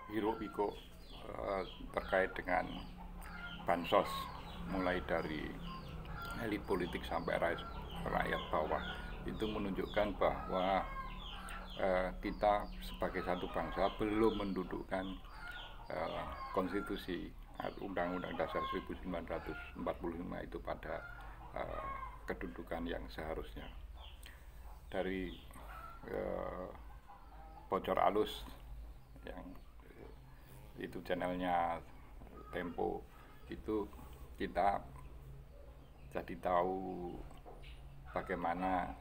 hiruk pikuk terkait dengan bansos, mulai dari elit politik sampai rakyat bawah, itu menunjukkan bahwa kita sebagai satu bangsa belum mendudukkan konstitusi Undang-Undang Dasar 1945 itu pada kedudukan yang seharusnya. Dari bocor alus yang itu channelnya Tempo, itu kita jadi tahu bagaimana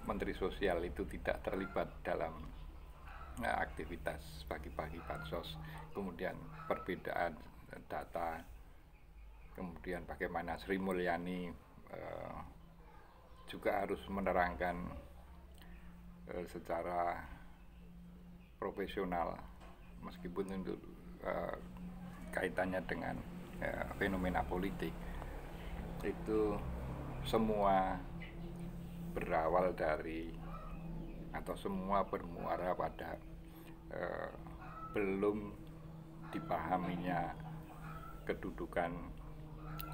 Menteri Sosial itu tidak terlibat dalam aktivitas bagi-bagi bansos, kemudian perbedaan data, kemudian bagaimana Sri Mulyani juga harus menerangkan secara profesional, meskipun itu kaitannya dengan fenomena politik. Itu semua berawal dari atau semua bermuara pada belum dipahaminya kedudukan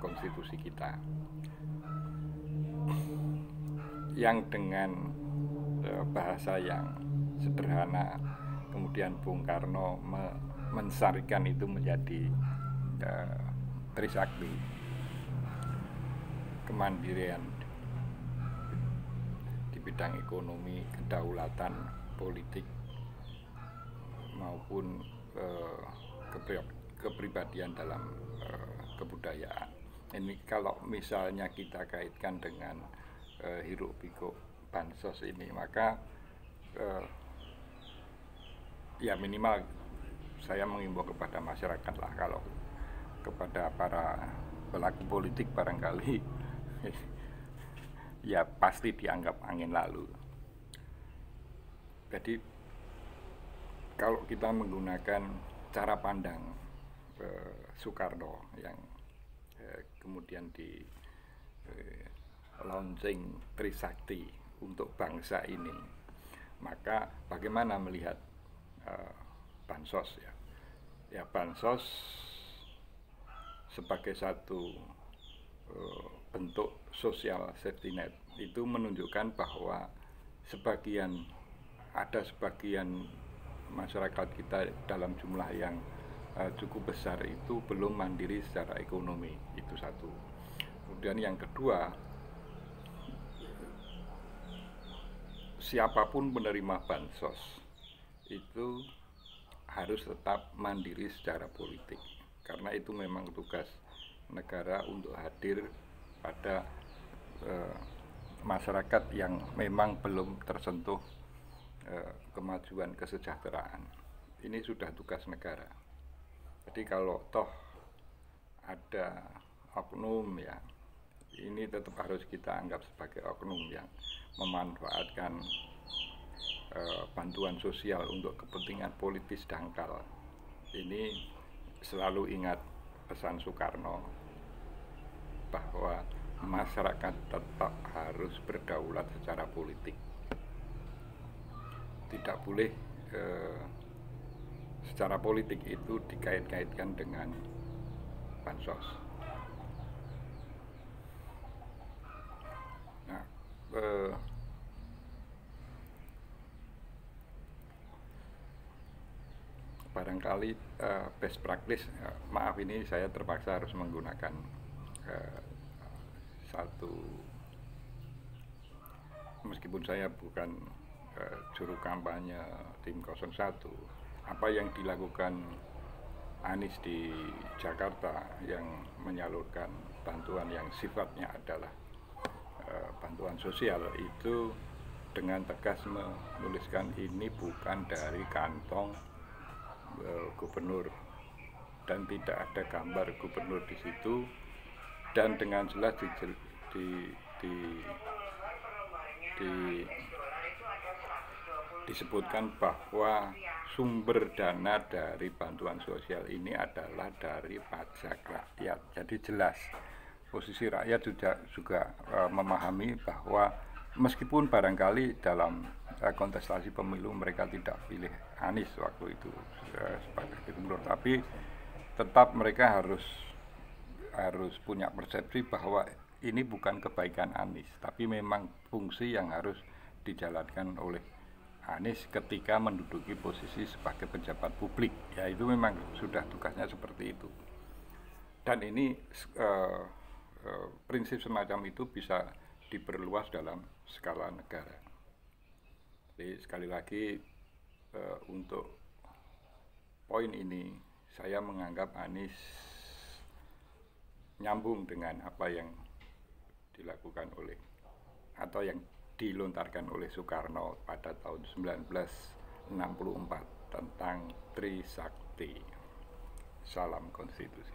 konstitusi kita, yang dengan bahasa yang sederhana kemudian Bung Karno mensarikan itu menjadi Trisakti, kemandirian di bidang ekonomi, kedaulatan politik, maupun kepribadian dalam kebudayaan. Ini kalau misalnya kita kaitkan dengan hiruk pikuk bansos ini, maka ya minimal saya mengimbau kepada masyarakat lah, kalau kepada para pelaku politik barangkali ya pasti dianggap angin lalu. Jadi kalau kita menggunakan cara pandang Soekarno yang kemudian di launching Trisakti untuk bangsa ini, maka bagaimana melihat bansos ya? Ya, bansos sebagai satu bentuk social safety net itu menunjukkan bahwa ada sebagian masyarakat kita dalam jumlah yang cukup besar itu belum mandiri secara ekonomi. Itu satu. Kemudian yang kedua, siapapun penerima bansos itu harus tetap mandiri secara politik, karena itu memang tugas negara untuk hadir pada masyarakat yang memang belum tersentuh kemajuan kesejahteraan. Ini sudah tugas negara. Jadi kalau toh ada oknum, ya ini tetap harus kita anggap sebagai oknum yang memanfaatkan bantuan sosial untuk kepentingan politis dangkal. Ini selalu ingat pesan Soekarno bahwa masyarakat tetap harus berdaulat secara politik. Tidak boleh secara politik itu dikait-kaitkan dengan bansos. Nah, barangkali best practice, maaf ini saya terpaksa harus menggunakan satu, meskipun saya bukan juru kampanye tim 01, apa yang dilakukan Anies di Jakarta yang menyalurkan bantuan yang sifatnya adalah bantuan sosial, itu dengan tegas menuliskan ini bukan dari kantong gubernur, dan tidak ada gambar gubernur di situ, dan dengan jelas disebutkan bahwa sumber dana dari bantuan sosial ini adalah dari pajak rakyat. Jadi jelas posisi rakyat juga memahami bahwa meskipun barangkali dalam kontestasi pemilu mereka tidak pilih Anies waktu itu sebagai gubernur, tapi tetap mereka harus punya persepsi bahwa ini bukan kebaikan Anies, tapi memang fungsi yang harus dijalankan oleh Anies ketika menduduki posisi sebagai pejabat publik. Ya itu memang sudah tugasnya seperti itu. Dan ini prinsip semacam itu bisa diperluas dalam skala negara. Jadi sekali lagi untuk poin ini saya menganggap Anies nyambung dengan apa yang dilakukan oleh atau yang dilontarkan oleh Soekarno pada tahun 1964 tentang Trisakti. Salam konstitusi.